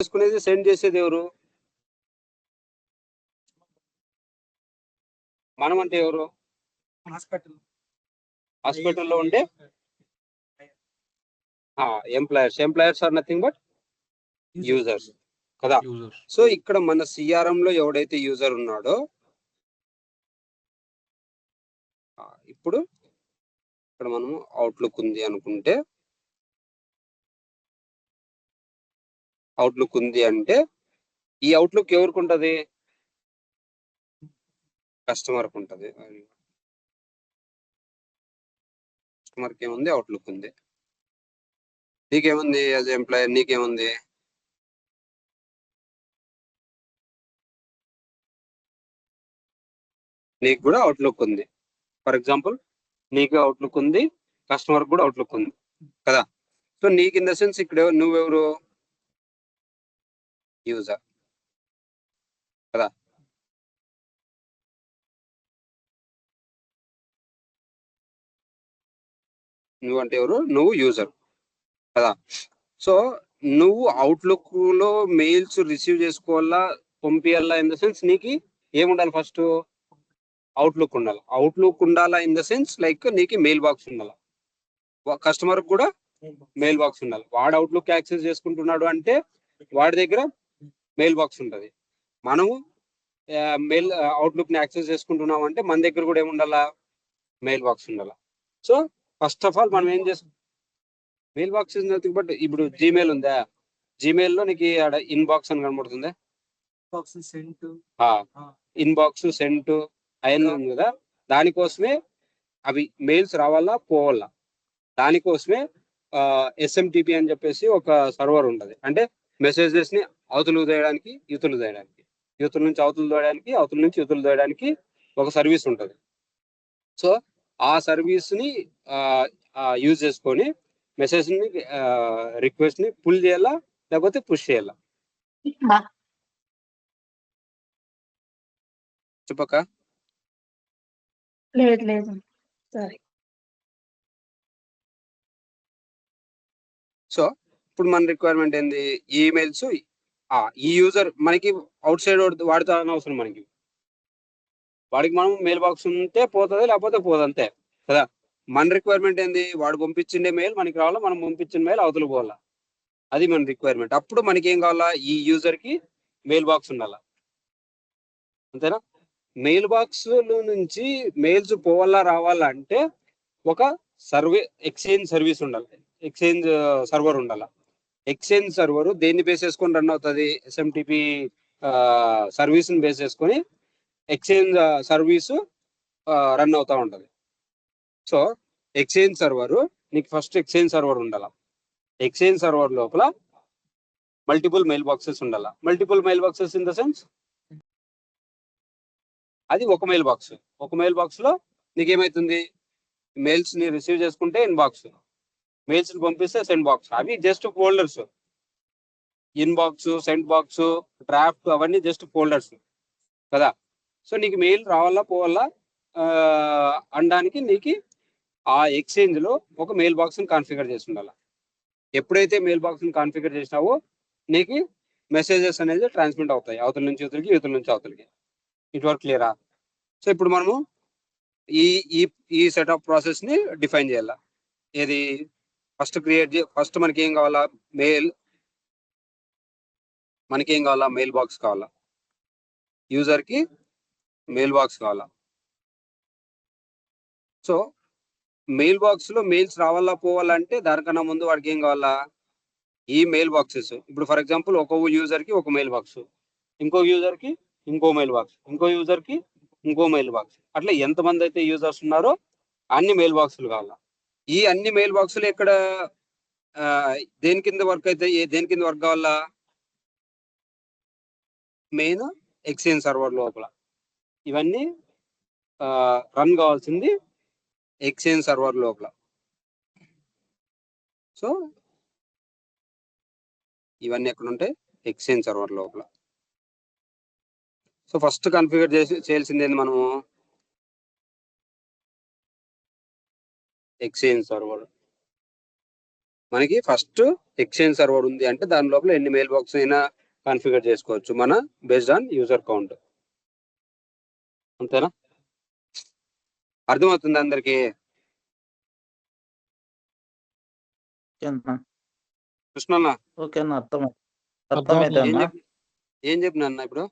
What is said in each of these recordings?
చేసుకునేది సెండ్ చేసేది ఎవరు? మనం అంటే ఎవరు? హాస్పిటల్లో ఉండే employers are nothing but users కదా. సో ఇక్కడ మన సిఆర్ఎం లో ఎవడైతే యూజర్ ఉన్నాడో ఇప్పుడు ఇక్కడ మనము అవుట్లుక్ ఉంది అనుకుంటే, అవుట్లుక్ ఉంది అంటే ఈ అవుట్లుక్ ఎవరికి ఉంటది? కస్టమర్కి ఉంటది. కస్టమర్కి ఏముంది? అవుట్లుక్ ఉంది. నీకేముంది? యాజ్ ఎంప్లాయర్ నీకేముంది? నీకు కూడా అవుట్లుక్ ఉంది. ఫర్ ఎగ్జాంపుల్ నీకు అవుట్లుక్ ఉంది, కస్టమర్ కూడా అవుట్లుక్ ఉంది కదా. సో నీకు ఇన్ ద సెన్స్ ఇక్కడ నువ్వెవరు? యూజర్ కదా. నువ్వు అంటే ఎవరు? నువ్వు యూజర్ కదా. సో నువ్వు అవుట్లుక్ లో మెయిల్స్ రిసీవ్ చేసుకోవాలా, పంపించాలా ఇన్ ద సెన్స్ నీకు ఏముండాలి? ఫస్ట్ అవుట్లుక్ ఉండాలి. అవుట్లుక్ ఉండాలా ఇన్ ద సెన్స్ లైక్ నీకు మెయిల్ బాక్స్ ఉండాలి, కస్టమర్ కూడా మెయిల్ బాక్స్ ఉండాలి. వాడు అవుట్లుక్ యాక్సెస్ చేసుకుంటున్నాడు అంటే వాడి దగ్గర మెయిల్ బాక్స్ ఉంటుంది. మనము మెయిల్ అవుట్లుక్ ని యాక్సెస్ చేసుకుంటున్నాం అంటే మన దగ్గర కూడా ఏముండాలా? మెయిల్ బాక్స్ ఉండాలి. సో ఫస్ట్ ఆఫ్ ఆల్ మనం ఏం చేస్తాం? Mail box is nothing but ఇప్పుడు జీమెయిల్ ఉందా, జీమెయిల్ లో నీకు ఆడ ఇన్బాక్స్ అని కనబడుతుందా? ఇన్బాక్స్ సెంట్ అవన్నీ ఉంది కదా. దానికోసమే అవి మెయిల్స్ రావాలా పోవాలా, దానికోసమే ఎస్ఎంటిపి అని చెప్పేసి ఒక సర్వర్ ఉంటుంది. అంటే మెసేజెస్ ని అవతలు చేయడానికి, యువతలు చేయడానికి, యువతల నుంచి అవతలు తోయడానికి, అవతల నుంచి యువతలు తోయడానికి ఒక సర్వీస్ ఉంటుంది. సో ఆ సర్వీస్ ని యూజ్ చేసుకొని మెసేజ్ ని రిక్వెస్ట్ ని పుల్ చేయాలా లేకపోతే పుష్ చేయాలా? చెప్పక లేదు సరే. సో ఇప్పుడు మన రిక్వైర్మెంట్ ఏంది? ఈమెయిల్స్ ఈ యూజర్ మనకి అవుట్ సైడ్ వాడుతా అవసరం మనకి. వాడికి మనం మెయిల్ బాక్స్ ఉంటే పోతుంది, లేకపోతే పోదంతే కదా. మన రిక్వైర్మెంట్ ఏంది? వాడు పంపించిండే మెయిల్ మనకి రావాలా, మనం పంపించిన మెయిల్ అవతల పోవాలా. అది మన రిక్వైర్మెంట్. అప్పుడు మనకి ఏం కావాలా? ఈ యూజర్ కి మెయిల్ బాక్స్ ఉండాలా, అంతేనా. మెయిల్ బాక్స్ నుంచి మెయిల్స్ పోవాలా రావాలా అంటే ఒక ఎక్స్చేంజ్ సర్వీస్ ఉండాలి, ఎక్స్చేంజ్ సర్వర్ ఉండాలి. ఎక్స్చేంజ్ సర్వర్ దేన్ని బేస్ చేసుకొని రన్ అవుతుంది? ఎస్ఎంటిపి సర్వీస్ ని బేస్ చేసుకొని ఎక్స్చేంజ్ సర్వీసు రన్ అవుతా ఉంటది. సో ఎక్స్చేంజ్ సర్వర్ నీకు ఫస్ట్ ఎక్స్చేంజ్ సర్వర్ ఉండాలి. ఎక్స్చేంజ్ సర్వర్ లోపల మల్టిపుల్ మెయిల్ బాక్సెస్ ఉండాలి. Multiple mail boxes in the sense అది ఒక మెయిల్ బాక్స్. ఒక మెయిల్ బాక్స్ లో నీకేమైతుంది? మెయిల్స్ ని రిసీవ్ చేసుకుంటే ఇన్బాక్స్, మెయిల్స్ ని పంపిస్తే సెండ్ బాక్స్. అవి just folders. Inbox, send box, draft అవన్నీ జస్ట్ ఫోల్డర్స్ కదా. సో నీకు మెయిల్ రావాలా పోవాలా అనడానికి నీకు ఆ ఎక్స్చేంజ్ లో ఒక మెయిల్ బాక్స్ ని కాన్ఫిగర్ చేసి ఉండాలి. ఎప్పుడైతే మెయిల్ బాక్స్ ని కాన్ఫిగర్ చేసినావో నీకు మెసేజెస్ అనేది ట్రాన్స్మిట్ అవుతాయి, అవతల నుంచి యువతలకి, యువతల నుంచి అవతలకి. ఇట్ వరకు క్లియరా? సో ఇప్పుడు మనము ఈ ఈ ఈ సెట్ ఆఫ్ ప్రాసెస్ ని డిఫైన్ చేయాలి. ఏది? ఫస్ట్ మనకి ఏం కావాలా? మనకి ఏం కావాలా? మెయిల్ బాక్స్ కావాలా, యూజర్ కి మెయిల్ బాక్స్ కావాలా. సో మెయిల్ బాక్స్ లో మెయిల్స్ రావాలా పోవాలంటే దానికన్నా ముందు వాడికి ఏం కావాలా? ఈ మెయిల్ బాక్సెస్. ఇప్పుడు ఫర్ ఎగ్జాంపుల్ ఒక యూజర్ కి ఒక మెయిల్ బాక్స్, ఇంకో యూజర్ కి ఇంకో మెయిల్ బాక్స్, ఇంకో యూజర్ కి ఇంకో మెయిల్ బాక్స్, అట్లా ఎంతమంది అయితే యూజర్స్ ఉన్నారో అన్ని మెయిల్ బాక్సులు కావాలా. ఈ అన్ని మెయిల్ బాక్సులు ఎక్కడ దేని కింద వర్క్ అయితే దేని కింద వర్క్ కావాలా? మెయిన్ ఎక్స్చేంజ్ సర్వర్ లోపల ఇవన్నీ రన్ కావాల్సింది ఎక్స్చేంజ్ సర్వర్ లోపల. సో ఇవన్నీ ఎక్కడ ఉంటాయి? ఎక్స్చేంజ్ సర్వర్ లోపల. సో ఫస్ట్ కాన్ఫిగర్ చేయాల్సింది ఏంది మనము? Exchange server. మనకి ఫస్ట్ ఎక్స్చేంజ్ సర్వర్ ఉంది అంటే దాని లోపల ఎన్ని మెయిల్ బాక్స్ అయినా కాన్ఫిగర్ చేసుకోవచ్చు మన బేస్డ్ ఆన్ యూజర్ కౌంట్. అంతేనా? అర్థమవుతుంది అందరికి? కృష్ణన్న ఓకే అన్న, అర్థమైతే అన్న. ఏం చెప్పిన అన్న ఇప్పుడు?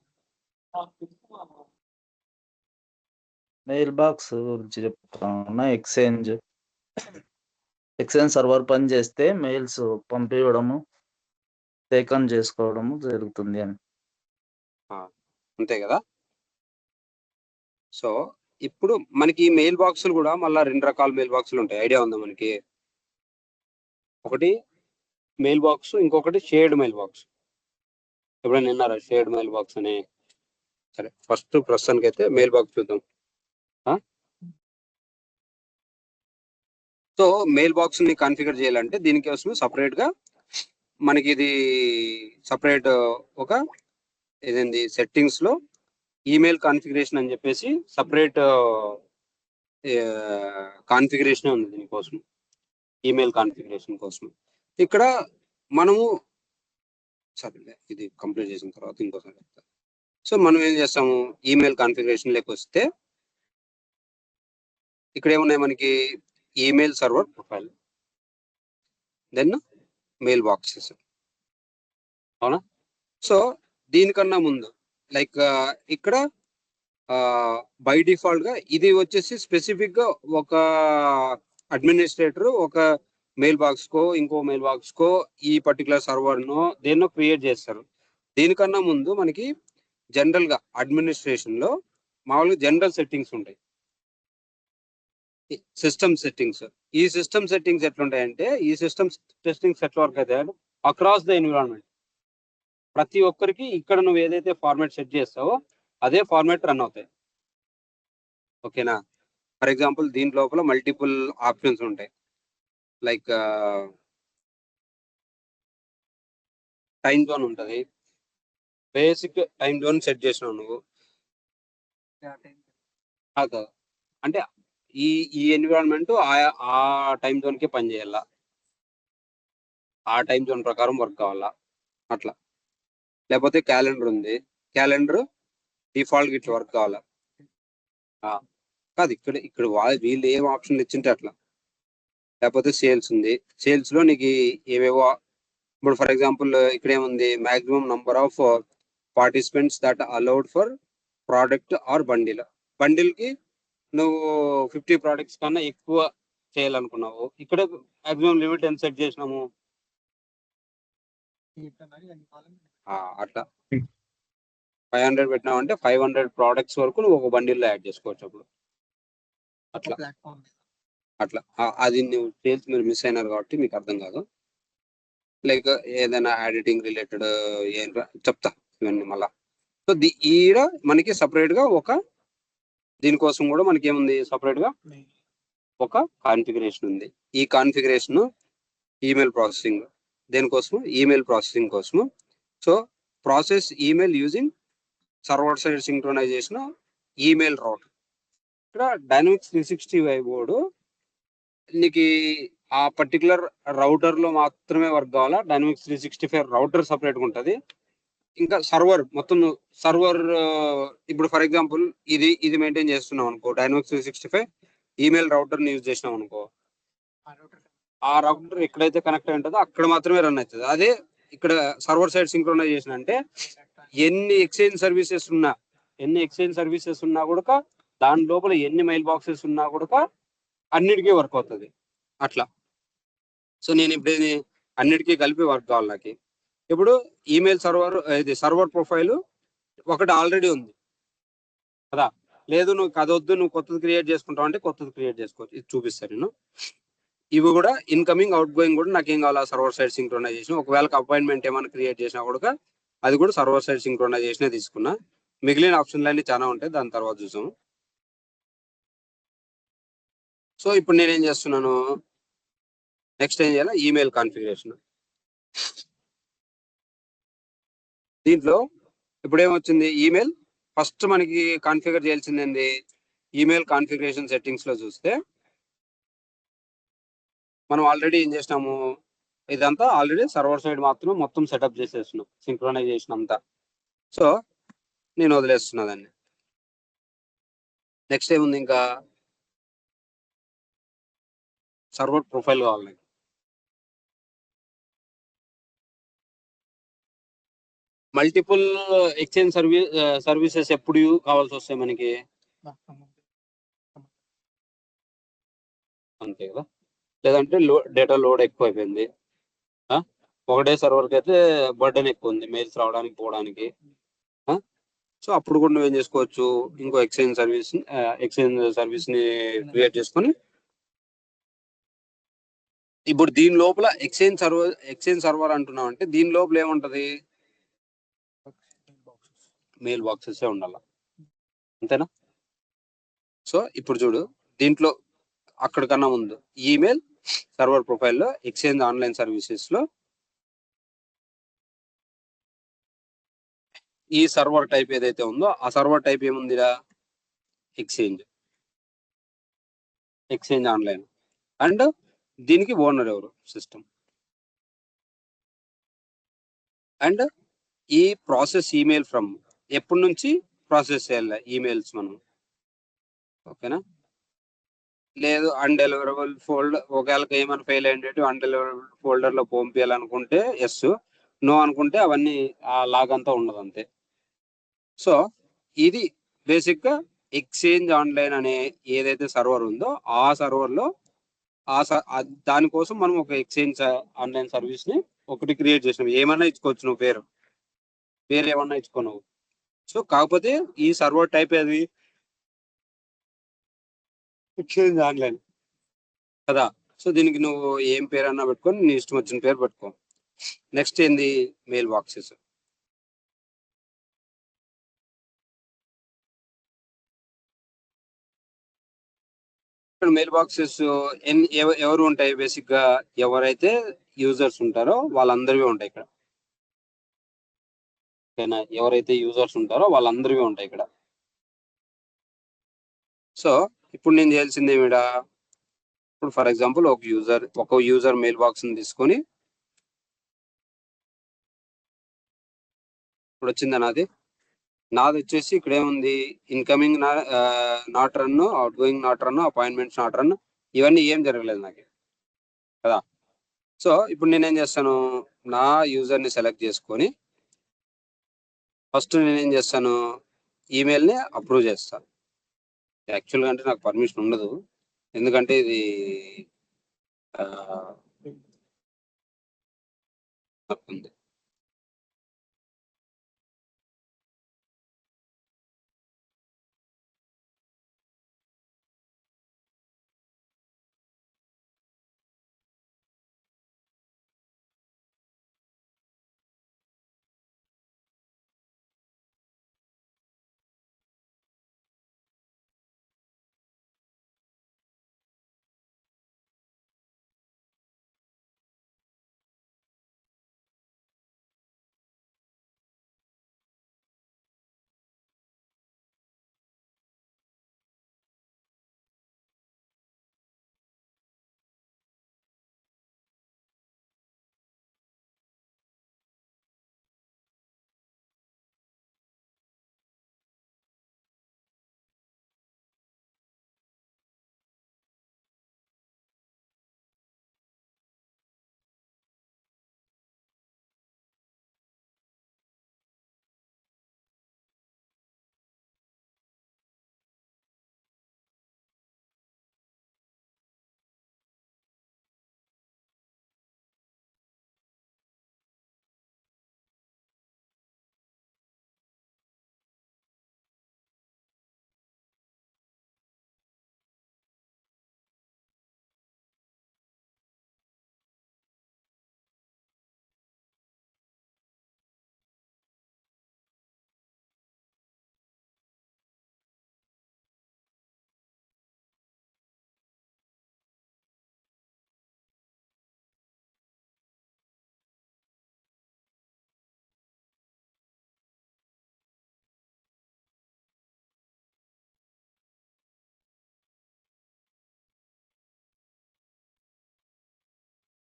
మెయిల్ బాక్స్ గురించి చెప్తున్నా. ఎక్స్చేంజ్ సర్వర్ పని చేస్తే మెయిల్స్ పంపించడము, టేకన్ చేసుకోవడము జరుగుతుంది అని. అంతే కదా. సో ఇప్పుడు మనకి మెయిల్ బాక్సులు కూడా మళ్ళీ 2 రకాల మెయిల్ బాక్సులు ఉంటాయి. ఐడియా ఉందా మనకి? ఒకటి మెయిల్ బాక్స్, ఇంకొకటి షేర్డ్ మెయిల్ బాక్స్. ఎప్పుడైనా విన్నారా షేర్డ్ మెయిల్ బాక్స్ అని? సరే, ఫస్ట్ ప్రస్తుతానికి అయితే మెయిల్ బాక్స్ చూద్దాం. సో మెయిల్ బాక్స్ ని కాన్ఫిగర్ చేయాలంటే దీనికోసం సపరేట్ గా మనకి ఇది సపరేట్ ఒక ఇదేంది సెట్టింగ్స్ లో ఈమెయిల్ కాన్ఫిగరేషన్ అని చెప్పేసి సపరేట్ కాన్ఫిగరేషన్ ఉంది దీనికోసం, ఈమెయిల్ కాన్ఫిగరేషన్ కోసం. ఇక్కడ మనము సరే ఇది కంప్లీట్ చేసిన తర్వాత ఇంకోసారి చెప్తా. సో మనం ఏం చేస్తాము, ఈమెయిల్ కాన్ఫిగరేషన్ లేక వస్తే ఇక్కడ ఏమున్నాయి మనకి? Email server profile, then mail boxes. అవునా? సో దీనికన్నా ముందు లైక్ ఇక్కడ బై డిఫాల్ట్ గా ఇది వచ్చేసి స్పెసిఫిక్ గా ఒక అడ్మినిస్ట్రేటర్ ఒక మెయిల్ బాక్స్ కో ఇంకో మెయిల్ బాక్స్ కో ఈ పర్టికులర్ సర్వర్ నో దేన్నో క్రియేట్ చేస్తారు. దీనికన్నా ముందు మనకి జనరల్ గా అడ్మినిస్ట్రేషన్ లో మామూలుగా జనరల్ సెట్టింగ్స్ ఉంటాయి, సిస్టమ్ సెట్టింగ్స్. ఈ సిస్టమ్ సెట్టింగ్స్ ఎట్లుంటాయంటే, ఈ సిస్టమ్ సెట్టింగ్స్ ఎట్లా వర్క్ అయితే అక్రాస్ ద ఎన్విరాన్మెంట్ ప్రతి ఒక్కరికి ఇక్కడ నువ్వు ఏదైతే ఫార్మాట్ సెట్ చేస్తావో అదే ఫార్మాట్ రన్ అవుతాయి. ఓకేనా? ఫర్ ఎగ్జాంపుల్ దీని లోపల మల్టిపుల్ ఆప్షన్స్ ఉంటాయి. లైక్ టైం జోన్ ఉంటుంది. బేసిక్ టైం జోన్ సెట్ చేసినావు నువ్వు అంటే ఈ ఈ ఎన్విరాన్మెంట్ ఆ టైం జోన్కే పని చేయాల, ఆ టైం జోన్ ప్రకారం వర్క్ కావాలా అట్లా. లేకపోతే క్యాలెండర్ ఉంది, క్యాలెండర్ డిఫాల్ట్ ఇట్లా వర్క్ కావాలా కాదు. ఇక్కడ వీళ్ళు ఏం ఆప్షన్లు ఇచ్చింటే అట్లా. లేకపోతే సేల్స్ ఉంది, సేల్స్ లో నీకు ఏవేవో ఇప్పుడు ఫర్ ఎగ్జాంపుల్ ఇక్కడ ఏముంది, maximum number of participants that allowed for product or bundle. Bundle కి నువ్వు 50 ప్రోడక్ట్స్ కన్నా ఎక్కువ చేయాలనుకున్నావు, ఇక్కడ మాక్సిమం లిమిట్ ఎంత సెట్ చేసినాము అట్లా 500 పెట్టినావు అంటే 500 ప్రోడక్ట్స్ వరకు నువ్వు ఒక బండిల్లో యాడ్ చేసుకోవచ్చు అప్పుడు అట్లా అట్లా. అది నువ్వు సేల్స్ మీరు మిస్ అయినారు కాబట్టి మీకు అర్థం కాదు. లైక్ ఏదైనా ఎడిటింగ్ రిలేటెడ్ ఏం చెప్తా ఇవన్నీ మళ్ళా. సో ఈడ మనకి సపరేట్ గా ఒక దీనికోసం కూడా మనకి ఏముంది, సపరేట్ గా ఒక కాన్ఫిగరేషన్ ఉంది. ఈ కాన్ఫిగరేషన్ ఈమెయిల్ ప్రాసెసింగ్, దేనికోసం? ఈమెయిల్ ప్రాసెసింగ్ కోసము. So process email using server side synchronisation email router. ఇక్కడ డైనమిక్స్ 365 బోర్డు నీకు ఆ పర్టికులర్ రౌటర్ లో మాత్రమే వర్క్ కావాలా. డైనమిక్స్ 365 రౌటర్ సపరేట్ గా ఉంటుంది. ఇంకా సర్వర్ మొత్తం సర్వర్ ఇప్పుడు ఫర్ ఎగ్జాంపుల్ ఇది మెయింటైన్ చేస్తున్నాం అనుకో, డైనమిక్స్ 365 ఈమెయిల్ రౌటర్ ని యూజ్ చేసినాం అనుకో, ఆ రౌటర్ ఎక్కడైతే కనెక్ట్ అయి ఉంటుందో అక్కడ మాత్రమే రన్ అవుతుంది. అదే ఇక్కడ సర్వర్ సైడ్ సింక్రోనైజేషన్ అంటే ఎన్ని ఎక్స్చేంజ్ సర్వీసెస్ ఉన్నా కూడా దాని లోపల ఎన్ని మెయిల్ బాక్సెస్ ఉన్నా కూడా అన్నిటికీ వర్క్ అవుతుంది అట్లా. సో నేను ఇప్పుడు అన్నిటికీ కలిపి వర్క్ కావాలి నాకు. ఇప్పుడు ఈమెయిల్ సర్వర్ ఇది సర్వర్ ప్రొఫైల్ ఒకటి ఆల్రెడీ ఉంది కదా, లేదు నువ్వు కదొద్దు నువ్వు కొత్తది క్రియేట్ చేసుకుంటావు అంటే కొత్తది క్రియేట్ చేసుకోవచ్చు. ఇది చూపిస్తాను నేను. ఇవి కూడా ఇన్కమింగ్ అవుట్ గోయింగ్ కూడా నాకేం కావాలా, సర్వర్ సైడ్ సింక్రోనైజేషన్. ఒకవేళ అపాయింట్మెంట్ ఏమైనా క్రియేట్ చేసినా కూడా అది కూడా సర్వర్ సైడ్ సింక్రోనైజేషన్ తీసుకున్నా. మిగిలిన ఆప్షన్లు అన్ని చాలా ఉంటాయి, దాని తర్వాత చూసాము. సో ఇప్పుడు నేనేం చేస్తున్నాను, నెక్స్ట్ ఏం చేయాలి, ఈమెయిల్ కాన్ఫిగరేషన్. దీంట్లో ఇప్పుడు ఏమొచ్చింది, ఈమెయిల్ ఫస్ట్ మనకి కాన్ఫిగర్ చేయాల్సింది ఏంది, ఈమెయిల్ కాన్ఫిగరేషన్ సెట్టింగ్స్ లో చూస్తే మనం ఆల్రెడీ ఏం చేసినాము, ఇదంతా ఆల్రెడీ సర్వర్ సైడ్ మాత్రమే మొత్తం సెటప్ చేసేస్తున్నాం, సింక్రనైజేషన్ అంతా. సో నేను వదిలేస్తున్నా దాన్ని. నెక్స్ట్ ఏముంది ఇంకా, సర్వర్ ప్రొఫైల్ కావాలి నాకు. మల్టిపుల్ ఎక్స్చేంజ్ సర్వీసెస్ ఎప్పుడు కావాల్సి వస్తాయి మనకి, అంతే కదా. లేదంటే డేటా లోడ్ ఎక్కువ అయిపోయింది, ఒకటే సర్వర్కి అయితే బర్డెన్ ఎక్కువ ఉంది మెయిల్స్ రావడానికి పోవడానికి. సో అప్పుడు కూడా నువ్వేం చేసుకోవచ్చు, ఇంకో ఎక్స్చేంజ్ సర్వీస్ ని క్రియేట్ చేసుకొని, ఇప్పుడు దీని లోపల ఎక్స్చేంజ్ సర్వర్ అంటున్నావు అంటే దీని లోపల ఏముంటది, మెయిల్ బాక్సెస్ ఉండాలి, అంతేనా. సో ఇప్పుడు చూడు, దీంట్లో అక్కడికన్నా ముందు ఈమెయిల్ సర్వర్ ప్రొఫైల్లో ఎక్స్చేంజ్ ఆన్లైన్ సర్వీసెస్ లో ఈ సర్వర్ టైప్ ఏదైతే ఉందో ఆ సర్వర్ టైప్ ఏముందిరా, ఎక్స్చేంజ్ ఆన్లైన్. అండ్ దీనికి ఓనర్ ఎవరు, సిస్టమ్. అండ్ ఈ ప్రాసెస్ ఈమెయిల్ ఫ్రమ్ ఎప్పటి నుంచి ప్రాసెస్ చేయాలి ఈమెయిల్స్ మనం, ఓకేనా. లేదు అన్డెలివరబుల్ ఫోల్డర్, ఒకవేళ ఏమైనా ఫెయిల్ అయ్యేటి అన్డెలివరబుల్ ఫోల్డర్ లో పంపించాలనుకుంటే ఎస్, నో అనుకుంటే అవన్నీ ఆ లాగ్ అంతా ఉండదు, అంతే. సో ఇది బేసిక్ గా ఎక్స్చేంజ్ ఆన్లైన్ అనే ఏదైతే సర్వర్ ఉందో ఆ సర్వర్ లో దానికోసం మనం ఒక ఎక్స్చేంజ్ ఆన్లైన్ సర్వీస్ ని ఒకటి క్రియేట్ చేసినాం. ఏమన్నా ఇచ్చుకోవచ్చు నువ్వు, పేరు ఏమన్నా ఇచ్చుకో నువ్వు. సో కాకపోతే ఈ సర్వర్ టైప్ ఏది, ఎక్స్చేంజ్ ఆన్లైన్ కదా. సో దీనికి నువ్వు ఏం పేరు అన్నా పెట్టుకొని నీ ఇష్టం వచ్చిన పేరు పెట్టుకో. నెక్స్ట్ ఏంది, మెయిల్ బాక్సెస్. ఇక్కడ మెయిల్ బాక్సెస్ ఎవరు ఉంటాయి, బేసిక్ గా ఎవరైతే యూజర్స్ ఉంటారో వాళ్ళందరివి ఉంటాయి ఇక్కడ, ఓకేనా. ఎవరైతే యూజర్స్ ఉంటారో వాళ్ళందరివి ఉంటాయి ఇక్కడ. సో ఇప్పుడు నేను చేయాల్సింది ఏమిడా, ఇప్పుడు ఫర్ ఎగ్జాంపుల్ ఒక యూజర్ మెయిల్ బాక్స్ ని తీసుకొని, ఇప్పుడు వచ్చింది నాది వచ్చేసి ఇక్కడ ఏముంది, incoming not run, out going not run, appointments not run, ఇవన్నీ ఏం జరగలేదు నాకు కదా. సో ఇప్పుడు నేనేం చేస్తాను, నా యూజర్ ని సెలెక్ట్ చేసుకొని ఫస్ట్ నేనేం చేస్తాను, ఈమెయిల్ ని అప్రూవ్ చేస్తాను. యాక్చువల్గా అంటే నాకు పర్మిషన్ ఉండదు, ఎందుకంటే ఇది ఉంది.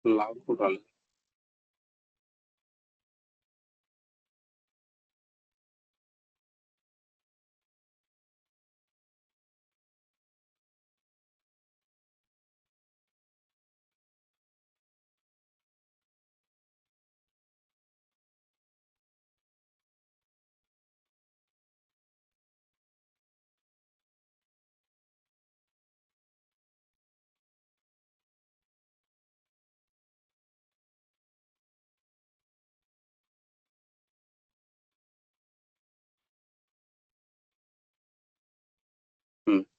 లాగ్ కూడా రాలేదు.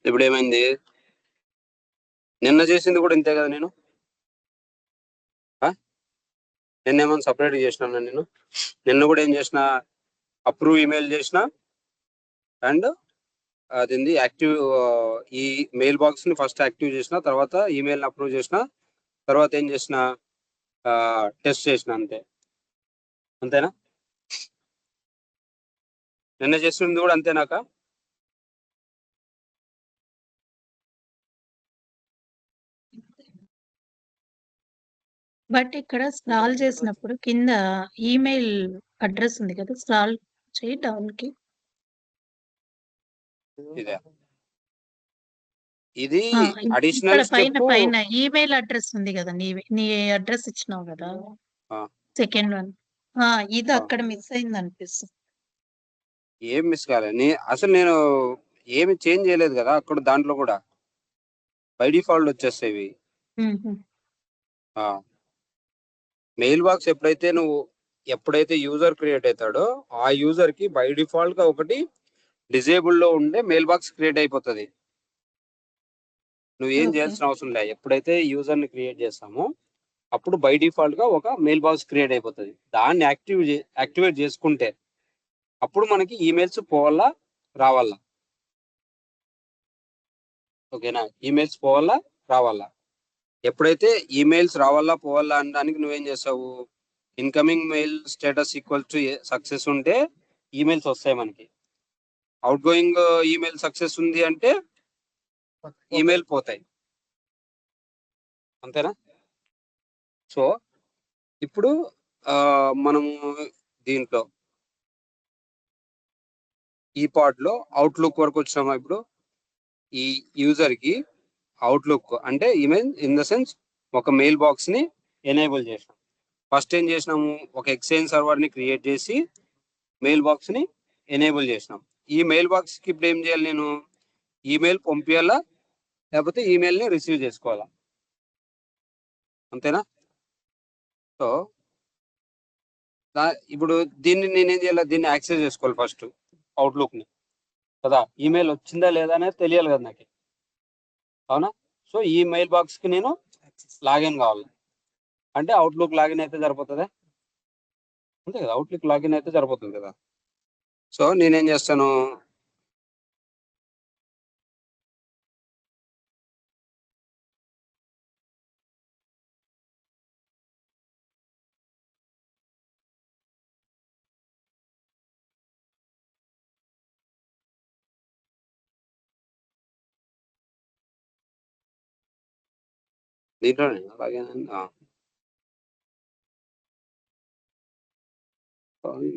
ఇప్పుడు ఏమైంది, నిన్న చేసింది కూడా ఇంతే కదా, నేను నిన్న ఏమైనా సపరేట్ చేసినా, నిన్న కూడా ఏం చేసిన, అప్రూవ్ ఈమెయిల్ చేసిన అండ్ అదేంది యాక్టివ్, ఈ మెయిల్ బాక్స్ ని ఫస్ట్ యాక్టివ్ చేసిన, తర్వాత ఈమెయిల్ అప్రూవ్ చేసిన, తర్వాత ఏం చేసిన, టెస్ట్ చేసిన, అంతేనా? నిన్న చేస్తుంది కూడా అంతేనాక? బట్ ఇక్కడ స్క్రాల్ చేసినప్పుడు కింద ఈమెయిల్ అడ్రస్ ఉంది కదా, స్క్రాల్ చేయి డౌన్ కి. ఇదే ఇది ఇక్కడ అడిషనల్ పైన స్టెప్. పైన ఈమెయిల్ అడ్రస్ ఉంది కదా, నీ అడ్రస్ ఇచ్చినావు కదా, సెకండ్ వన్. ఇది అక్కడ మిస్ అయింది అనిపిస్తుంది. ఏం మిస్ కాలే, అసలు నేను ఏమి చేంజ్ చేయలేదు కదా అక్కడ, దాంట్లో కూడా బై డిఫాల్ట్ వచ్చేస్తాయి. మెయిల్ బాక్స్ ఎప్పుడైతే యూజర్ క్రియేట్ అవుతాడో ఆ యూజర్ కి బై డిఫాల్ట్ గా ఒకటి డిజేబుల్ లో ఉండే మెయిల్ బాక్స్ క్రియేట్ అయిపోతుంది. నువ్వేం చేయాల్సిన అవసరం లే. ఎప్పుడైతే యూజర్ ని క్రియేట్ చేస్తామో అప్పుడు బై డిఫాల్ట్ గా ఒక మెయిల్ బాక్స్ క్రియేట్ అయిపోతుంది. దాన్ని యాక్టివేట్ చేసుకుంటే అప్పుడు మనకి ఈమెయిల్స్ పోవాలా రావాలా, ఓకేనా? ఈమెయిల్స్ పోవాలా రావాలా. ఎప్పుడైతే ఈమెయిల్స్ రావాలా పోవాలా అనడానికి నువ్వేం చేస్తావు, incoming mail status equal to success ఉంటే ఈమెయిల్స్ వస్తాయి మనకి. అవుట్ గోయింగ్ ఈమెయిల్ సక్సెస్ ఉంది అంటే ఈమెయిల్ పోతాయి, అంతేనా? సో ఇప్పుడు మనము దీంట్లో ఈ పార్ట్ లో అవుట్లుక్ వరకు వచ్చామా? ఇప్పుడు ఈ యూజర్ కి అవుట్లుక్ అంటే ఈమెయిల్ ఇన్ ద సెన్స్ ఒక మెయిల్ బాక్స్ ని ఎనేబుల్ చేసినాం. ఫస్ట్ ఏం చేసినాము, ఒక ఎక్స్చేంజ్ సర్వర్ ని క్రియేట్ చేసి మెయిల్ బాక్స్ ని ఎనేబుల్ చేసినాం. ఈ మెయిల్ బాక్స్ కి ఇప్పుడు ఏం చేయాలి, నేను ఈమెయిల్ పంపించాలా లేకపోతే ఈమెయిల్ ని రిసీవ్ చేసుకోవాలా, అంతేనా? సో ఇప్పుడు దీన్ని నేనేం చేయాలి, దీన్ని యాక్సెస్ చేసుకోవాలి ఫస్ట్, అవుట్లుక్ ని కదా. ఈమెయిల్ వచ్చిందా లేదా అనేది తెలియాలి కదా నాకు, అవునా? సో ఈ మెయిల్ బాక్స్ కి నేను లాగిన్ కావాలి అంటే అవుట్లుక్ లాగిన్ అయితే సరిపోతుందా? అంతే కదా, అవుట్లుక్ లాగిన్ అయితే సరిపోతుంది కదా. సో నేనేం చేస్తాను, దీంట్లోనే లాగిన్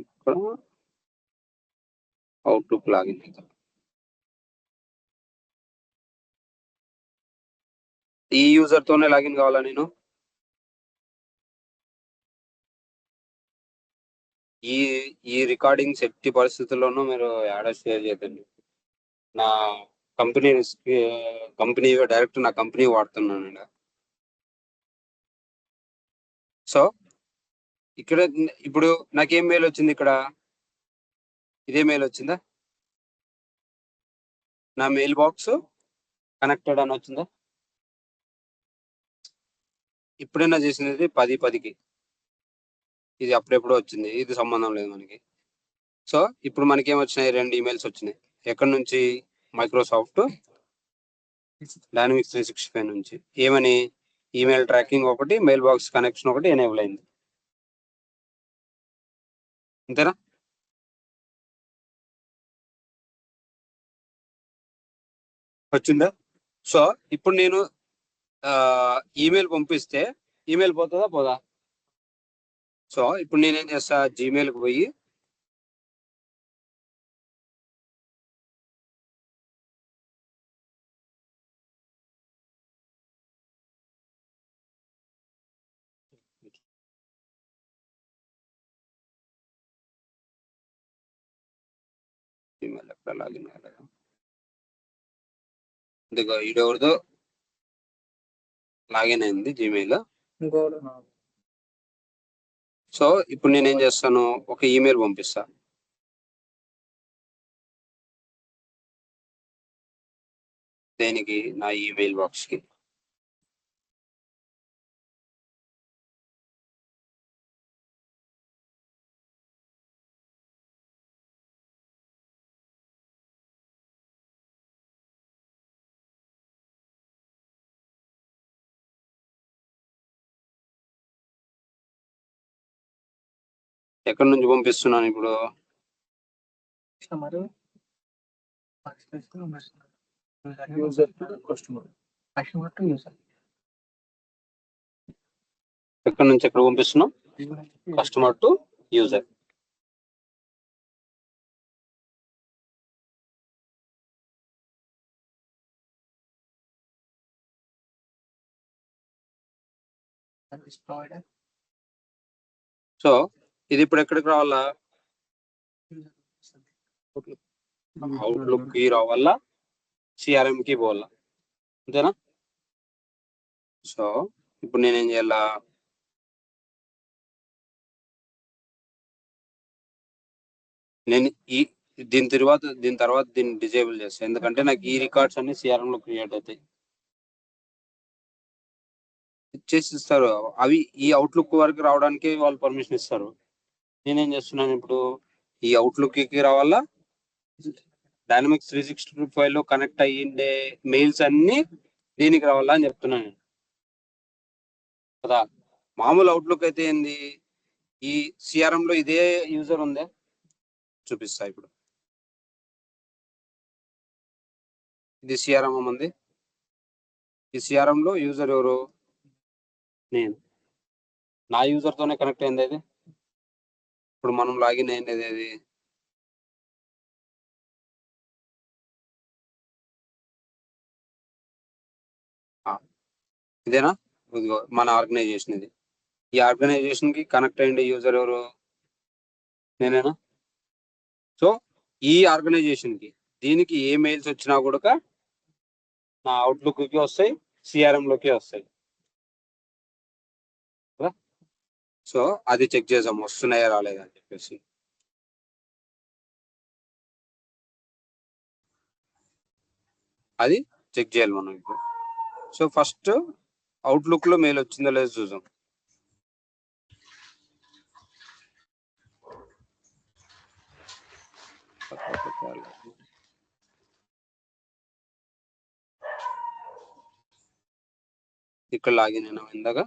ఇక్కడ అవుట్లుక్ లాగిన్ అవుతాం. ఈ యూజర్ తోనే లాగిన్ కావాలా నేను? ఈ రికార్డింగ్స్ ఎట్టి పరిస్థితుల్లోనూ మీరు యాడ్ షేర్ చేయదండి. నా కంపెనీ డైరెక్ట్ నా కంపెనీ వాడుతున్నాను. సో ఇక్కడ ఇప్పుడు నాకేం మెయిల్ వచ్చింది, ఇక్కడ ఇదే మెయిల్ వచ్చిందా, నా మెయిల్ బాక్స్ కనెక్టెడ్ అని వచ్చిందా? ఇప్పుడైనా చేసినది 10:10కి, ఇది అప్పుడెప్పుడో వచ్చింది, ఇది సంబంధం లేదు మనకి. సో ఇప్పుడు మనకి ఏం వచ్చినాయి, 2 ఈమెయిల్స్ వచ్చినాయి. ఎక్కడి నుంచి, మైక్రోసాఫ్ట్ డైనమిక్స్ 365 నుంచి. ఏమని, ఈమెయిల్ ట్రాకింగ్ ఒకటి, మెయిల్ బాక్స్ కనెక్షన్ ఒకటి ఎనేబుల్ అయింది, అంతేనా? వచ్చిందా? సో ఇప్పుడు నేను ఈమెయిల్ పంపిస్తే ఈమెయిల్ పోతుందా పోదా? సో ఇప్పుడు నేనేం చేస్తా, జీమెయిల్కి పోయి జీమెయిల్ ఎక్కడ లాగిన్ కాలేదా, ఇదిగో ఈడెవరిదో లాగిన్ అయింది జీమెయిల్. సో ఇప్పుడు నేనేం చేస్తాను, ఒక ఈమెయిల్ పంపిస్తా. దేనికి? నా ఈమెయిల్ బాక్స్ కి. ఎక్కడి నుంచి పంపిస్తున్నాను ఇప్పుడు? ఎక్కడి నుంచి ఎక్కడ పంపిస్తున్నాం? Customer to user. సో ఇది ఇప్పుడు ఎక్కడికి రావాలా? అవుట్లుక్ కి రావాలా, సిఆర్ఎం కి పోవాలా, అంతేనా? సో ఇప్పుడు నేనేం చేయాలా? నేను దీని తర్వాత దీన్ని డిజేబుల్ చేస్తాను, ఎందుకంటే నాకు ఈ రికార్డ్స్ అన్ని సిఆర్ఎం లో క్రియేట్ అవుతాయి. చేసి ఇస్తారు అవి. ఈ అవుట్లుక్ వరకు రావడానికి వాళ్ళు పర్మిషన్ ఇస్తారు. నేనేం చేస్తున్నాను ఇప్పుడు? ఈ అవుట్లుక్ కి రావాలా, డైనమిక్స్ 365 లో కనెక్ట్ అయ్యిండే మెయిల్స్ అన్ని దీనికి రావాలా అని చెప్తున్నాను కదా. మామూలు అవుట్లుక్ అయితే ఏంది, ఈ సిఆర్ఎం లో ఇదే యూజర్ ఉందే, చూపిస్తా ఇప్పుడు. ఇది సిఆర్ఎం ఉంది. ఈ సిఆర్ఎం లో యూజర్ ఎవరు? నేను. నా యూజర్ తోనే కనెక్ట్ అయింది అది. ఇప్పుడు మనం లాగిన్ అయింది అది. ఇదేనా? ఇదిగో మన ఆర్గనైజేషన్ ఇది. ఈ ఆర్గనైజేషన్ కి కనెక్ట్ అయ్యిండే యూజర్ ఎవరు? నేనేనా? సో ఈ ఆర్గనైజేషన్ కి దీనికి ఏ మెయిల్స్ వచ్చినా కూడా నా అవుట్లుక్ కి వస్తాయి, సిఆర్ఎం లోకి వస్తాయి. సో అది చెక్ చేసాం వస్తున్నాయా రాలేదా అని చెప్పేసి. అది చెక్ చేయాలి మనం ఇప్పుడు. సో ఫస్ట్ అవుట్లుక్ లో మెయిల్ వచ్చిందో లేదో చూద్దాం. ఇక్కడ లాగిన్ అయినా ఇందాక.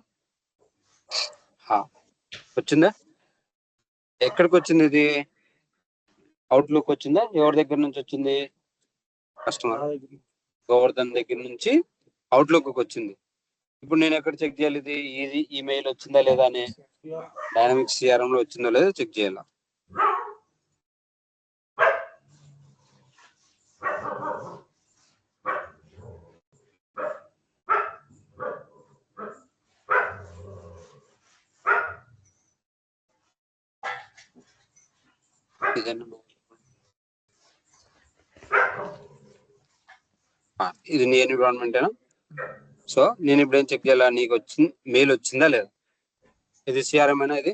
వచ్చిందా? ఎక్కడికి వచ్చింది ఇది? అవుట్లుక్ వచ్చిందా? ఎవరి దగ్గర నుంచి వచ్చింది? కస్టమర్ గోవర్ధన్ దగ్గర నుంచి అవుట్లుక్ వచ్చింది. ఇప్పుడు నేను ఎక్కడ చెక్ చేయాలి? ఇది ఈమెయిల్ వచ్చిందా లేదా అని డైనమిక్స్ సిఆర్ఎం లో వచ్చిందో లేదో చెక్ చేయాలి. ఇది నీ ఎన్విరాన్మెంటేనా? సో నేను ఇప్పుడు ఏం చెక్ చేయాలా? నీకు వచ్చింది మెయిల్ వచ్చిందా లేదా? ఇది సిఆర్ఎం అయినా ఇది.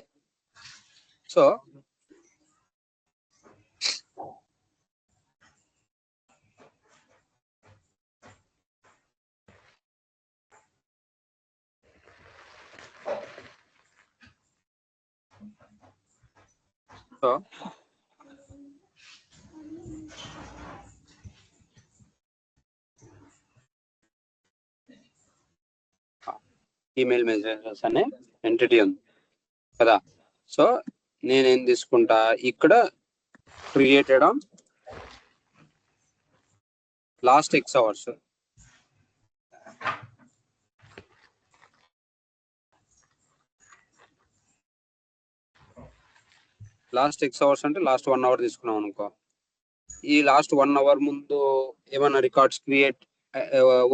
సో ఈమెయిల్ మెసేజెస్ అనే ఎంటిటీ ఉంది కదా. సో నేనేం తీసుకుంటా ఇక్కడ created on last X hours. Last X hours అంటే లాస్ట్ 1 అవర్ తీసుకున్నాం అనుకో. ఈ లాస్ట్ 1 అవర్ ముందు ఏమైనా రికార్డ్స్ క్రియేట్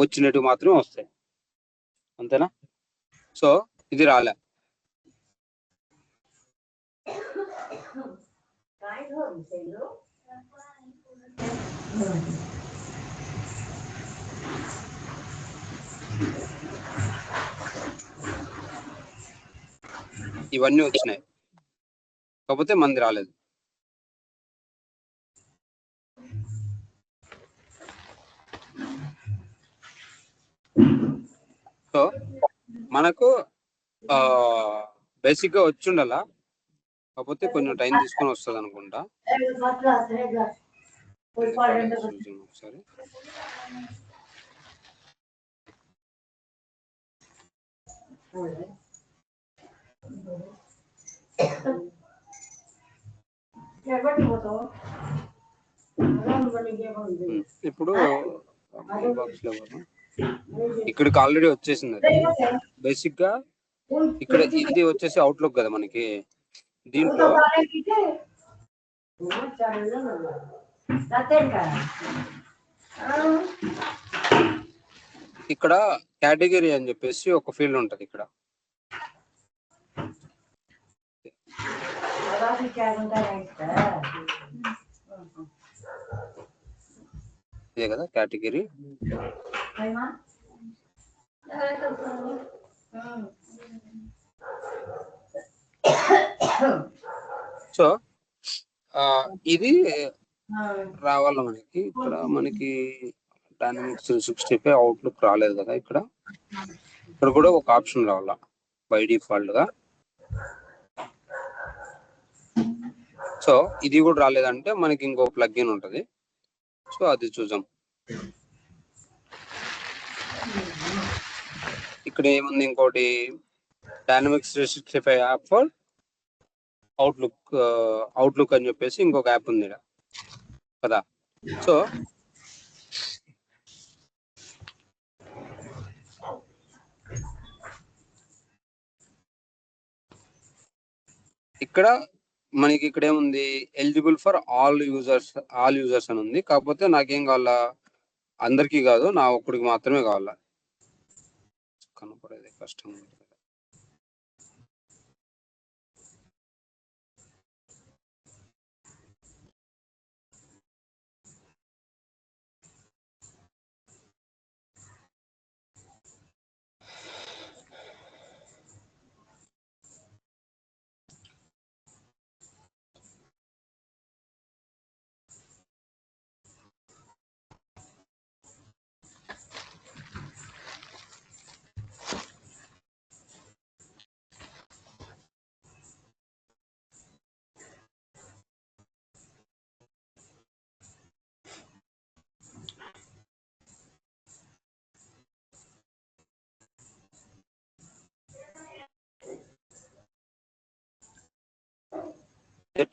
వచ్చినట్టు మాత్రమే వస్తాయి, అంతేనా? సో ఇది రాలే. ఇవన్నీ వచ్చినాయి, కాకపోతే మంది రాలేదు. సో మనకు బేసిక్ గా వచ్చి ఉండాలా, కాకపోతే కొంచెం టైం తీసుకొని వస్తుంది అనుకుంటా. ఒకసారి ఇప్పుడు బాక్స్ లో ఇక్కడికి ఆల్రెడీ వచ్చేసింది. అది బేసిక్ గా ఇక్కడ ఇది వచ్చేసి అవుట్లుక్ కదా మనకి. దీంట్లో ఇక్కడ కేటగిరీ అని చెప్పేసి ఒక ఫీల్డ్ ఉంటది ఇక్కడ. ఇదే కదా కేటగిరీ. సో ఇది రావాల మనకి. ఇక్కడ మనకి డైనమిక్స్ 365 అవుట్లుక్ రాలేదు కదా. ఇక్కడ కూడా ఒక ఆప్షన్ రావాలా బై డిఫాల్ట్ గా. సో ఇది కూడా రాలేదంటే మనకి ఇంకో ప్లగ్ఇన్ ఉంటది. సో అది చూద్దాం. ఇక్కడ ఏముంది, ఇంకోటి డైనమిక్స్ 365 యాప్ ఫర్ అవుట్లుక్ అని చెప్పేసి ఇంకొక యాప్ ఉంది కదా. సో ఇక్కడ మనకి ఇక్కడ ఏముంది, ఎలిజిబుల్ ఫర్ ఆల్ యూజర్స్ అని ఉంది. కాకపోతే నాకేం కావాలా, అందరికీ కాదు, నా ఒక్కడికి మాత్రమే కావాలా. కనపడేది కష్టం.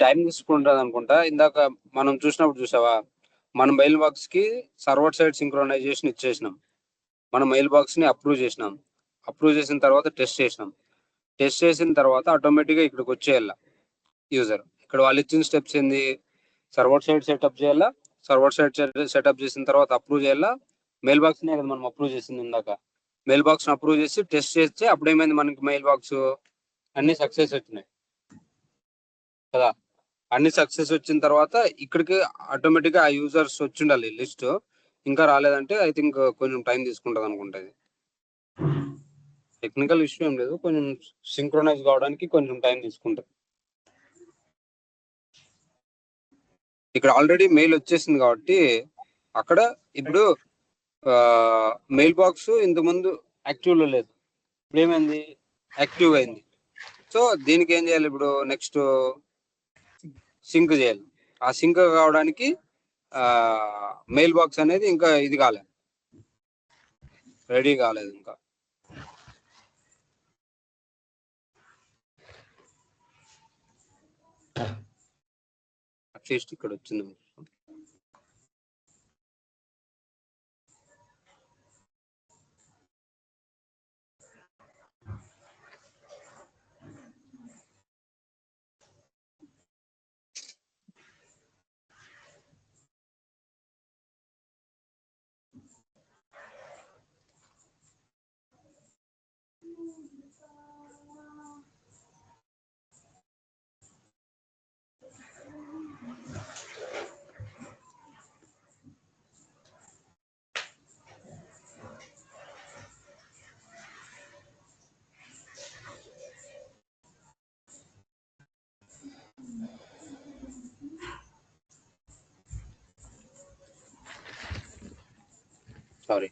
టైం తీసుకుంటుంది అనుకుంటా. ఇందాక మనం చూసావా, మన మెయిల్ బాక్స్ కి సర్వర్ సైడ్ సింక్రోనైజేషన్ ఇచ్చేసినాం. మన మెయిల్ బాక్స్ ని అప్రూవ్ చేసినాం. అప్రూవ్ చేసిన తర్వాత టెస్ట్ చేసినాం. టెస్ట్ చేసిన తర్వాత ఆటోమేటిక్ గా ఇక్కడికి వచ్చేయాల యూజర్. ఇక్కడ వాళ్ళు ఇచ్చిన స్టెప్స్ ఏంది, సర్వర్ సైడ్ సెటప్ చేయాలా. సర్వర్ సైడ్ సెటప్ చేసిన తర్వాత అప్రూవ్ చేయాలా. మెయిల్ బాక్స్ నే కదా మనం అప్రూవ్ చేసింది ఇందాక. మెయిల్ బాక్స్ ని అప్రూవ్ చేసి టెస్ట్ చేస్తే అప్పుడు ఏమైంది, మనకి మెయిల్ బాక్స్ అన్ని సక్సెస్ వచ్చినాయి కదా. అన్ని సక్సెస్ వచ్చిన తర్వాత ఇక్కడికి ఆటోమేటిక్ గా ఆ యూజర్స్ వచ్చిండాలి లిస్ట్. ఇంకా రాలేదంటే ఐ థింక్ కొంచెం టైం తీసుకుంటది అనుకుంటుంది. టెక్నికల్ ఇష్యూ ఏం లేదు, కొంచెం సింక్రోనైజ్ కావడానికి కొంచెం టైం తీసుకుంటుంది. ఇక్కడ ఆల్రెడీ మెయిల్ వచ్చేసింది కాబట్టి అక్కడ ఇప్పుడు మెయిల్ బాక్స్ ఇంతకుముందు యాక్టివ్ లో లేదు, ఇప్పుడు ఏమైంది, యాక్టివ్ అయింది. సో దీనికి ఏం చేయాలి, ఇప్పుడు నెక్స్ట్ సింక్ చేయాలి. ఆ సింక్ కావడానికి మెయిల్ బాక్స్ అనేది ఇంకా ఇది కాలేదు, రెడీ కాలేదు ఇంకా. అట్లీస్ట్ ఇక్కడ వచ్చింది. సారీ,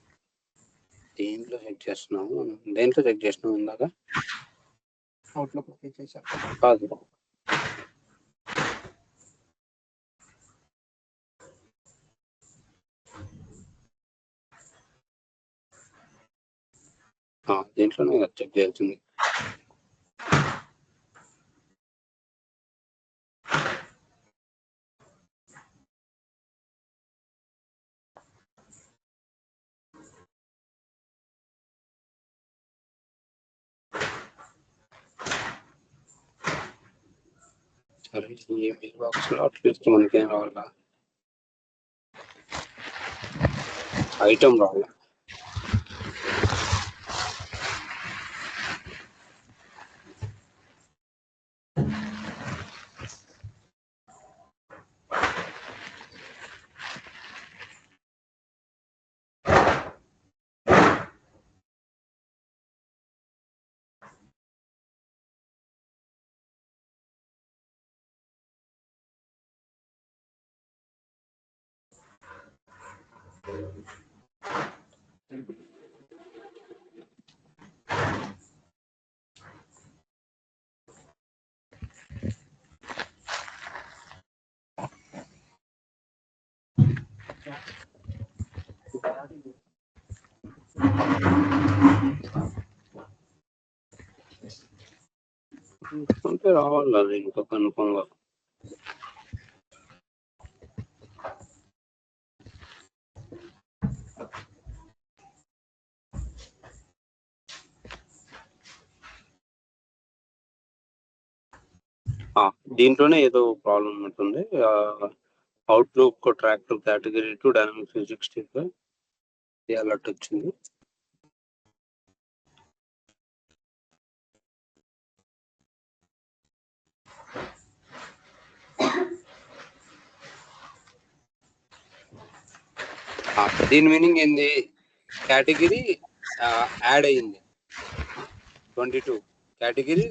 దేంట్లో చెక్ చేస్తున్నాము, దేంట్లో చెక్ చేసినాము ఇందాక? అవుట్లుక్ చేశారు. కాదు, దీంట్లోనే చెక్ చేయాల్సింది. సరే, ఈ మెయిల్ బాక్స్ లో అట్లీస్ట్ మనకేం రావాలా, ఐటమ్ రావాలా. అంటే రావాలి అది ఇంకా కన్ఫర్మ్ గా. దీంట్లోనే ఏదో ప్రాబ్లం ఉంటుంది. Outlook track to category to dynamics 365 alert వచ్చింది. దీని మీనింగ్ ఏంది, కేటగిరీ యాడ్ అయ్యింది 22 కేటగిరీ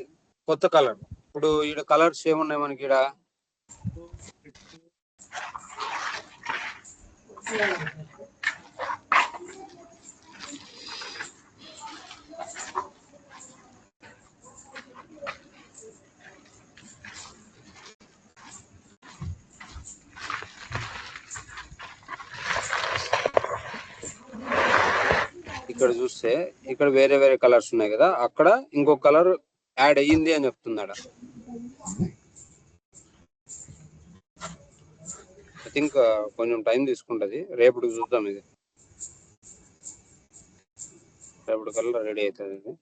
కొత్త కలర్. ఇప్పుడు ఈడ కలర్స్ ఏమున్నాయి మనకి, ఈడ ఇక్కడ చూస్తే ఇక్కడ వేరే వేరే కలర్స్ ఉన్నాయి కదా, అక్కడ ఇంకో కలర్ యాడ్ అయ్యింది అని చెప్తున్నాడు. ఐ థింక్ కొంచెం టైం తీసుకుంటది, రేపటికి చూద్దాం. ఇది రేపటి కల్లా రెడీ అవుతుంది. ఇది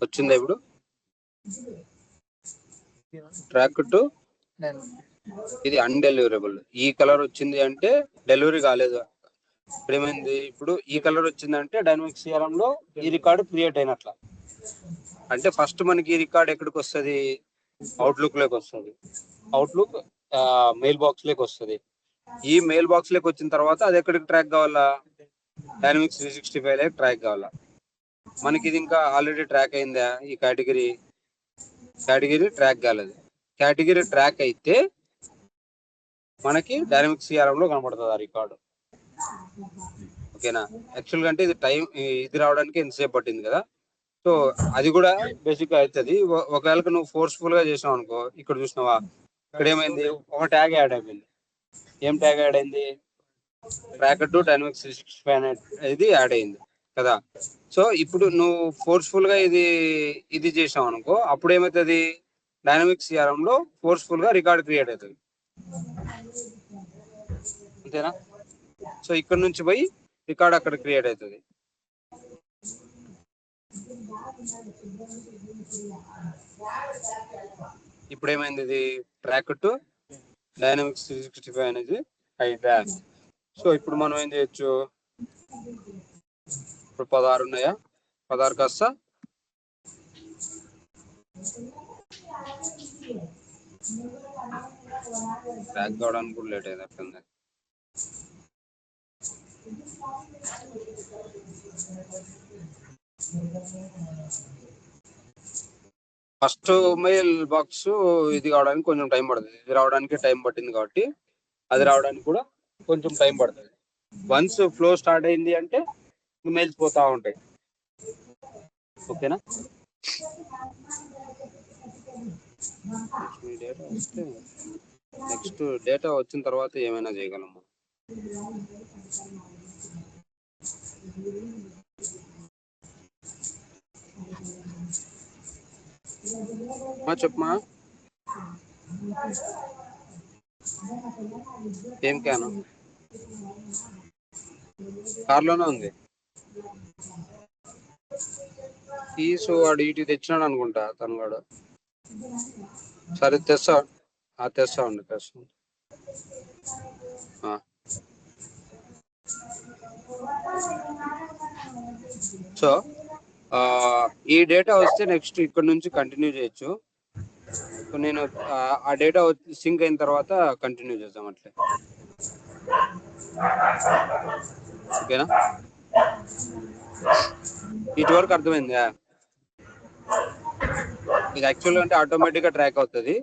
వచ్చిందా ఇప్పుడు ట్రాక్ టు, ఇది అన్డెలివరబుల్. ఈ కలర్ వచ్చింది అంటే డెలివరీ కాలేదు. ఇప్పుడు ఏమైంది, ఇప్పుడు ఈ కలర్ వచ్చింది అంటే డైనమిక్ సిఆర్ఎం లో ఈ రికార్డు క్రియేట్ అయినట్ల. అంటే ఫస్ట్ మనకి ఈ రికార్డ్ ఎక్కడికి వస్తుంది, అవుట్లుక్ లోకి వస్తుంది. అవుట్లుక్ మెయిల్ బాక్స్ లోకి వస్తుంది. ఈ మెయిల్ బాక్స్ లోకి వచ్చిన తర్వాత అది ఎక్కడికి ట్రాక్ కావాలా, డైనమిక్స్ 365 లోకి ట్రాక్ కావాలా. మనకి ఇది ఇంకా ఆల్రెడీ ట్రాక్ అయిందా, ఈ కేటగిరీ ట్రాక్ కాలేదు. కేటగిరీ ట్రాక్ అయితే మనకి డైనమిక్ సిఆర్ఎం లో కనపడుతుంది ఆ రికార్డు. ఓకేనా, యాక్చువల్గా అంటే ఇది టైం, ఇది రావడానికి ఎంతసేపు పట్టింది కదా. సో అది కూడా బేసిక్ గా అవుతుంది. ఒకవేళ నువ్వు ఫోర్స్ఫుల్ గా చేసావు అనుకో, ఇక్కడ చూసినావా, ఇక్కడ ఏమైంది, ఒక ట్యాగ్ యాడ్ అయిపోయింది. ఏం ట్యాగ్ యాడ్ అయింది, ట్రాక్ టు డైనమిక్స్ 365 ఇది యాడ్ అయింది కదా. సో ఇప్పుడు నువ్వు ఫోర్స్ఫుల్ గా ఇది చేసావు అనుకో, అప్పుడు ఏమవుతుంది, డైనమిక్ సిఆర్ఎం లో ఫోర్స్ఫుల్ గా రికార్డ్ క్రియేట్ అవుతుంది. అంతేనా. సో ఇక్కడ నుంచి పోయి రికార్డ్ అక్కడ క్రియేట్ అవుతుంది. ఇప్పుడు ఏమైంది, ఇది ట్రాక్ టు డైనమిక్స్ 365 అనేది అయిందా. సో ఇప్పుడు మనం ఏం చేయొచ్చు, ఇప్పుడు 16 ఉన్నాయా, 16 కాస్త ట్రాక్ కావడానికి కూడా లేట్ అయినట్టుంది. ఫస్ట్ మెయిల్ బాక్స్ ఇది కావడానికి కొంచెం టైం పడుతుంది. ఇది రావడానికి టైం పట్టింది కాబట్టి అది రావడానికి కూడా కొంచెం టైం పడుతుంది. వన్స్ ఫ్లో స్టార్ట్ అయింది అంటే మెయిల్స్ పోతా ఉంటాయి. ఓకేనా? నెక్స్ట్ డేటా వచ్చిన తర్వాత ఏమైనా చేయగలము. చెప్పమా, ఏం క్యాను కార్లోనే ఉంది. తీసు వాడు ఇటు తెచ్చినాడు అనుకుంటా తను వాడు. సరే తెస్తా ఉండి తెస్తా. సో ఈ డేటా వస్తే నెక్స్ట్ ఇక్కడ నుంచి కంటిన్యూ చేయొచ్చు. సో నేను ఆ డేటా సింక్ అయిన తర్వాత కంటిన్యూ చేద్దాం అట్లే. ఓకేనా? ఇటువరకు అర్థమైందా? ఇది యాక్చువల్గా అంటే ఆటోమేటిక్గా ట్రాక్ అవుతుంది.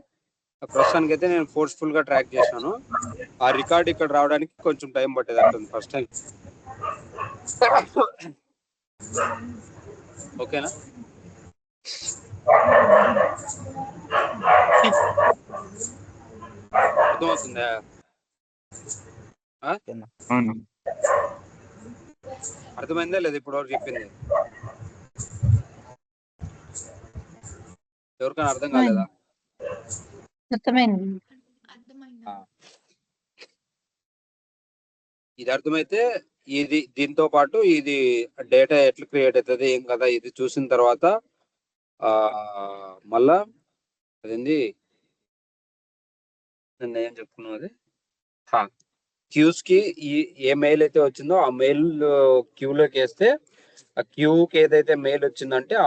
ప్రస్తుతానికి అయితే నేను ఫోర్స్ఫుల్ గా ట్రాక్ చేశాను. ఆ రికార్డ్ ఇక్కడ రావడానికి కొంచెం టైం పట్టేది అంటుంది ఫస్ట్ టైం. ఓకేనా? అర్థమవుతుందా? అర్థమైందా లేదా ఇప్పుడు వరకు చెప్పింది? ఎవరికైనా అర్థం కాలేదా? ఇది అర్థమైతే ఇది దీంతో పాటు ఇది డేటా ఎట్లా క్రియేట్ అవుతుంది ఏం కదా ఇది చూసిన తర్వాత మళ్ళా అదేంది నిన్న ఏం చెప్పుకున్నాం, అది క్యూస్ కి ఏ మెయిల్ అయితే వచ్చిందో ఆ మెయిల్ క్యూలోకి వేస్తే ఆ క్యూకి ఏదైతే మెయిల్ వచ్చిందంటే ఆ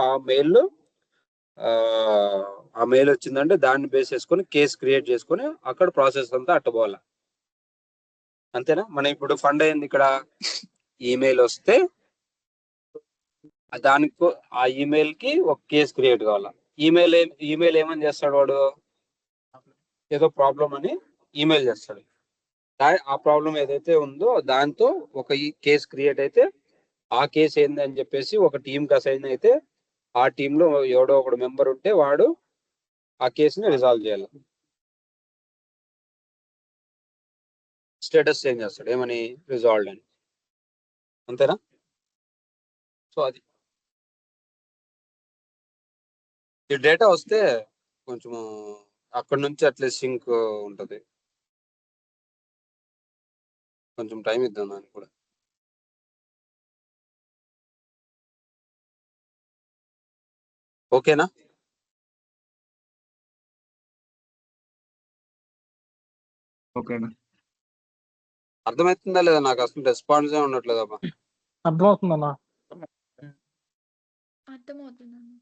మెయిల్ వచ్చిందంటే దాన్ని బేస్ చేసుకొని కేసు క్రియేట్ చేసుకొని అక్కడ ప్రాసెస్ అంతా అట్టబోవాలి. అంతేనా? మనం ఇప్పుడు ఫండ్ అయింది ఇక్కడ ఈమెయిల్ వస్తే దానికి ఆ ఈమెయిల్ కి ఒక కేసు క్రియేట్ కావాలా. ఈమెయిల్ ఏమని చేస్తాడు వాడు, ఏదో ప్రాబ్లం అని ఈమెయిల్ చేస్తాడు. ఆ ప్రాబ్లం ఏదైతే ఉందో దాంతో ఒక కేసు క్రియేట్ అయితే ఆ కేసు ఏంది అని చెప్పేసి ఒక టీంకి అసైన్ అయితే ఆ టీంలో ఎవడో ఒకడు మెంబర్ ఉంటే వాడు ఆ కేసుని రిజాల్వ్ చేయాలి. స్టేటస్ చేంజ్ చేస్తాడు ఏమని, రిజాల్వ్డ్ అని. అంతేనా? సో అది ఈ డేటా వస్తే కొంచెము అక్కడ నుంచి అట్లే సింక్ ఉంటుంది. కొంచెం టైం ఇద్దాం దానికి కూడా. ఓకేనా? ఓకేనా? అర్థమవుతుందా లేదా? నాకు అసలు రెస్పాన్స్ ఉండట్లేదు అబ్బా. అర్థమవుతుందన్నా. అర్థమవుతుందన్న.